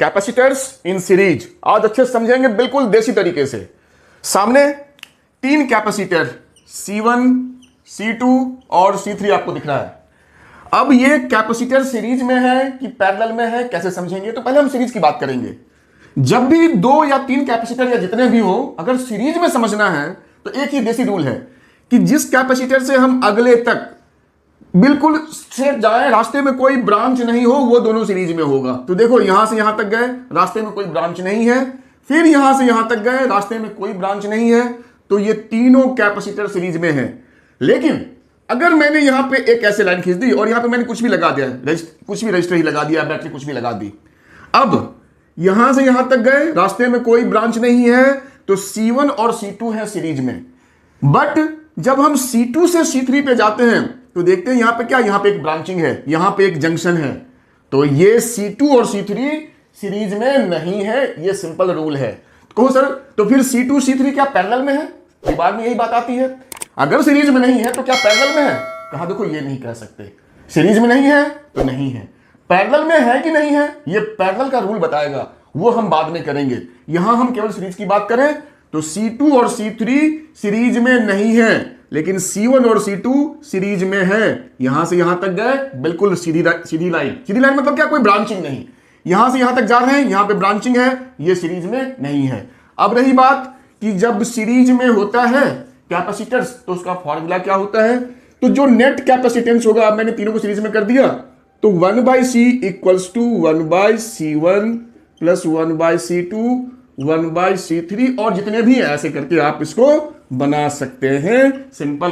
Capacitors in series आज अच्छे से समझेंगे, बिल्कुल देसी तरीके से। सामने 3 कैपेसिटर C1, C2 और C3 आपको दिख रहा है। अब ये कैपेसिटर सीरीज में है कि पैरेलल में है, कैसे समझेंगे? तो पहले हम सीरीज की बात करेंगे। जब भी 2 या 3 कैपेसिटर या जितने भी हो, अगर सीरीज में समझना है तो एक ही देसी रूल है कि जिस कैपेसिटर से हम अगले तक बिल्कुल स्ट्रेट जाए, रास्ते में कोई ब्रांच नहीं हो, वो दोनों सीरीज में होगा। तो देखो यहां से यहां तक गए, रास्ते में कोई ब्रांच नहीं है, फिर यहां से यहां तक गए, रास्ते में कोई ब्रांच नहीं है, तो ये तीनों कैपेसिटर सीरीज में है। लेकिन अगर मैंने यहां पे एक ऐसे लाइन खींच दी और यहां पे मैंने कुछ भी लगा दिया, कुछ भी रजिस्टर ही लगा दिया, बैटरी कुछ भी लगा दी, अब यहां से यहां तक गए, रास्ते में कोई ब्रांच नहीं है, तो C1 और C2 है सीरीज में। बट जब हम C2 से C3 पे जाते हैं तो देखते हैं यहां पे क्या, यहां पे एक ब्रांचिंग है, यहां पे एक जंक्शन है, तो ये C2 और C3 सीरीज में नहीं है। ये सिंपल रूल है। कहो सर तो फिर C2 C3 क्या पैरेलल में है? दिमाग में यही बात आती है। अगर सीरीज में नहीं है तो क्या पैरेलल में है? कहा देखो ये नहीं कह सकते। सीरीज में नहीं है तो नहीं है, पैरेलल में है कि नहीं है ये पैरेलल का रूल बताएगा, वो हम बाद में करेंगे। यहां हम केवल सीरीज की बात करें तो C2 और C3 सीरीज में नहीं है, लेकिन C1 और C2 सीरीज में है। यहां से यहां तक गए, बिल्कुल सीधी लाइन। सीधी लाइन मतलब क्या, कोई ब्रांचिंग नहीं। यहां से यहां तक जा रहे हैं, यहां पे ब्रांचिंग है, ये सीरीज में नहीं है। अब रही बात कि जब सीरीज में होता है कैपेसिटेंस तो उसका फॉर्मूला क्या होता है? तो जो नेट कैपेसिटेंस होगा, अब मैंने तीनों को सीरीज में कर दिया, तो 1/C equals to 1/C1 plus 1/C2 1/C3 और जितने भी ऐसे करके आप इसको बना सकते हैं। सिंपल।